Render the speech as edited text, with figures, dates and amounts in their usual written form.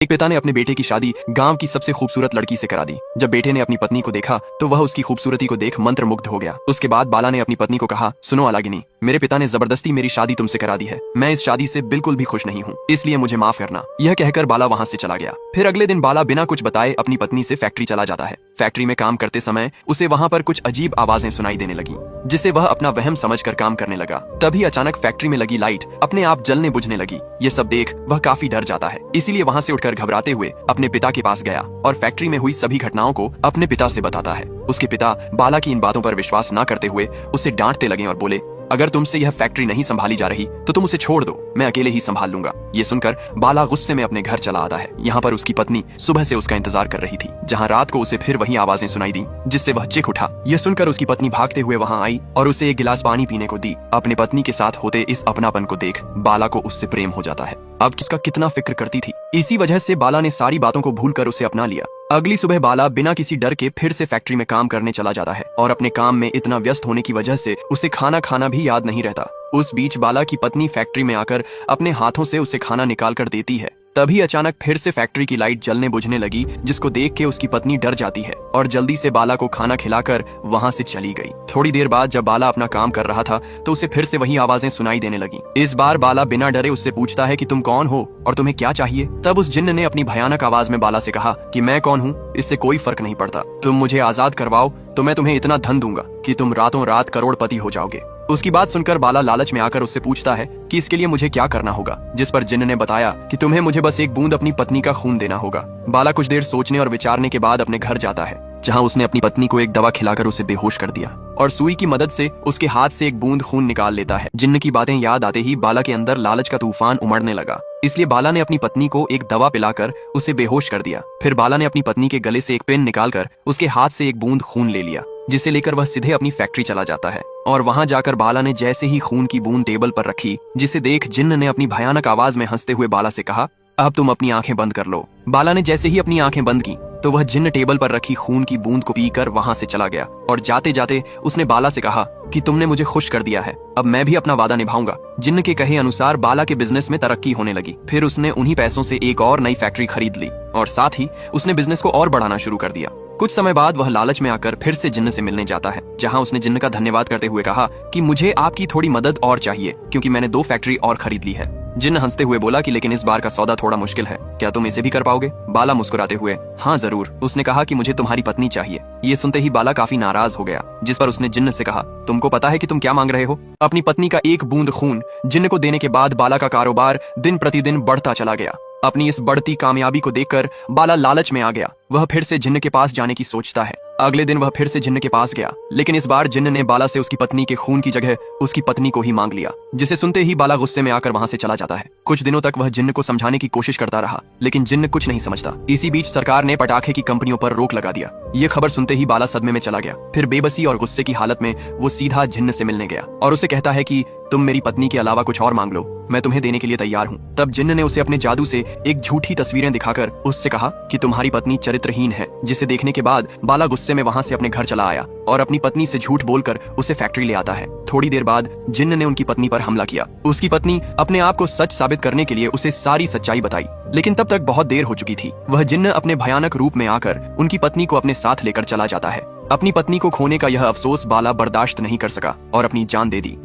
एक पिता ने अपने बेटे की शादी गांव की सबसे खूबसूरत लड़की से करा दी। जब बेटे ने अपनी पत्नी को देखा तो वह उसकी खूबसूरती को देख मंत्रमुग्ध हो गया। उसके बाद बाला ने अपनी पत्नी को कहा, सुनो अलागिनी, मेरे पिता ने जबरदस्ती मेरी शादी तुमसे करा दी है। मैं इस शादी से बिल्कुल भी खुश नहीं हूँ, इसलिए मुझे माफ करना। यह कहकर बाला वहाँ से चला गया। फिर अगले दिन बाला बिना कुछ बताए अपनी पत्नी से फैक्ट्री चला जाता है। फैक्ट्री में काम करते समय उसे वहाँ पर कुछ अजीब आवाजें सुनाई देने लगी, जिससे वह अपना वहम समझकर काम करने लगा। तभी अचानक फैक्ट्री में लगी लाइट अपने आप जलने बुझने लगी। ये सब देख वह काफी डर जाता है, इसीलिए वहाँ से उठकर घबराते हुए अपने पिता के पास गया और फैक्ट्री में हुई सभी घटनाओं को अपने पिता से बताता है। उसके पिता बाला की इन बातों पर विश्वास न करते हुए उसे डांटते लगे और बोले, अगर तुमसे यह फैक्ट्री नहीं संभाली जा रही तो तुम उसे छोड़ दो, मैं अकेले ही संभाल लूंगा। ये सुनकर बाला गुस्से में अपने घर चला आता है। यहाँ पर उसकी पत्नी सुबह से उसका इंतजार कर रही थी, जहाँ रात को उसे फिर वही आवाजें सुनाई दी, जिससे वह चीख उठा। यह सुनकर उसकी पत्नी भागते हुए वहाँ आई और उसे एक गिलास पानी पीने को दी। अपने पत्नी के साथ होते इस अपनापन को देख बाला को उससे प्रेम हो जाता है। अब उसका कितना फिक्र करती थी, इसी वजह से बाला ने सारी बातों को भूलकर उसे अपना लिया। अगली सुबह बाला बिना किसी डर के फिर से फैक्ट्री में काम करने चला जाता है और अपने काम में इतना व्यस्त होने की वजह से उसे खाना खाना भी याद नहीं रहता। उस बीच बाला की पत्नी फैक्ट्री में आकर अपने हाथों से उसे खाना निकाल कर देती है। तभी अचानक फिर से फैक्ट्री की लाइट जलने बुझने लगी, जिसको देख के उसकी पत्नी डर जाती है और जल्दी से बाला को खाना खिलाकर वहाँ से चली गई। थोड़ी देर बाद जब बाला अपना काम कर रहा था तो उसे फिर से वही आवाजें सुनाई देने लगी। इस बार बाला बिना डरे उससे पूछता है कि तुम कौन हो और तुम्हें क्या चाहिए। तब उस जिन्न ने अपनी भयानक आवाज में बाला से कहा कि मैं कौन हूँ इससे कोई फर्क नहीं पड़ता, तुम मुझे आजाद करवाओ तो मैं तुम्हें इतना धन दूंगा कि तुम रातों रात करोड़पति हो जाओगे। उसकी बात सुनकर बाला लालच में आकर उससे पूछता है कि इसके लिए मुझे क्या करना होगा, जिस पर जिन्न ने बताया कि तुम्हें मुझे बस एक बूंद अपनी पत्नी का खून देना होगा। बाला कुछ देर सोचने और विचारने के बाद अपने घर जाता है, जहां उसने अपनी पत्नी को एक दवा खिलाकर उसे बेहोश कर दिया और सुई की मदद से उसके हाथ से एक बूंद खून निकाल लेता है। जिन्न की बातें याद आते ही बाला के अंदर लालच का तूफान उमड़ने लगा, इसलिए बाला ने अपनी पत्नी को एक दवा पिलाकर उसे बेहोश कर दिया। फिर बाला ने अपनी पत्नी के गले से एक पेन निकालकर उसके हाथ से एक बूंद खून ले लिया, जिसे लेकर वह सीधे अपनी फैक्ट्री चला जाता है। और वहां जाकर बाला ने जैसे ही खून की बूंद टेबल पर रखी, जिसे देख जिन्न ने अपनी भयानक आवाज में हंसते हुए बाला से कहा, अब तुम अपनी आंखें बंद कर लो। बाला ने जैसे ही अपनी आंखें बंद की तो वह जिन्न टेबल पर रखी खून की बूंद को पीकर वहां से चला गया और जाते जाते उसने बाला से कहा कि तुमने मुझे खुश कर दिया है, अब मैं भी अपना वादा निभाऊंगा। जिन्न के कहे अनुसार बाला के बिजनेस में तरक्की होने लगी। फिर उसने उन्हीं पैसों से एक और नई फैक्ट्री खरीद ली और साथ ही उसने बिजनेस को और बढ़ाना शुरू कर दिया। कुछ समय बाद वह लालच में आकर फिर से जिन्न से मिलने जाता है, जहां उसने जिन्न का धन्यवाद करते हुए कहा कि मुझे आपकी थोड़ी मदद और चाहिए, क्योंकि मैंने 2 फैक्ट्री और खरीद ली है। जिन्न हंसते हुए बोला कि लेकिन इस बार का सौदा थोड़ा मुश्किल है, क्या तुम इसे भी कर पाओगे? बाला मुस्कुराते हुए हाँ जरूर। उसने कहा कि मुझे तुम्हारी पत्नी चाहिए। ये सुनते ही बाला काफी नाराज हो गया, जिस पर उसने जिन्न से कहा, तुमको पता है कि तुम क्या मांग रहे हो? अपनी पत्नी का एक बूंद खून जिन्न को देने के बाद बाला का कारोबार दिन प्रतिदिन बढ़ता चला गया। अपनी इस बढ़ती कामयाबी को देखकर बाला लालच में आ गया। वह फिर से जिन्न के पास जाने की सोचता है। अगले दिन वह फिर से जिन्न के पास गया, लेकिन इस बार जिन्न ने बाला से उसकी पत्नी के खून की जगह उसकी पत्नी को ही मांग लिया, जिसे सुनते ही बाला गुस्से में आकर वहां से चला जाता है। कुछ दिनों तक वह जिन्न को समझाने की कोशिश करता रहा, लेकिन जिन्न कुछ नहीं समझता। इसी बीच सरकार ने पटाखे की कंपनियों पर रोक लगा दिया। ये खबर सुनते ही बाला सदमे में चला गया। फिर बेबसी और गुस्से की हालत में वो सीधा जिन्न से मिलने गया और उसे कहता है कि तुम मेरी पत्नी के अलावा कुछ और मांग लो, मैं तुम्हें देने के लिए तैयार हूँ। तब जिन्न ने उसे अपने जादू से एक झूठी तस्वीरें दिखाकर उससे कहा कि तुम्हारी पत्नी चरित्रहीन है, जिसे देखने के बाद बाला गुस्से में वहां से अपने घर चला आया और अपनी पत्नी से झूठ बोलकर उसे फैक्ट्री ले आता है। थोड़ी देर बाद जिन्न ने उनकी पत्नी पर हमला किया। उसकी पत्नी अपने आप को सच साबित करने के लिए उसे सारी सच्चाई बताई, लेकिन तब तक बहुत देर हो चुकी थी। वह जिन्न अपने भयानक रूप में आकर उनकी पत्नी को अपने साथ लेकर चला जाता है। अपनी पत्नी को खोने का यह अफसोस बाला बर्दाश्त नहीं कर सका और अपनी जान दे दी।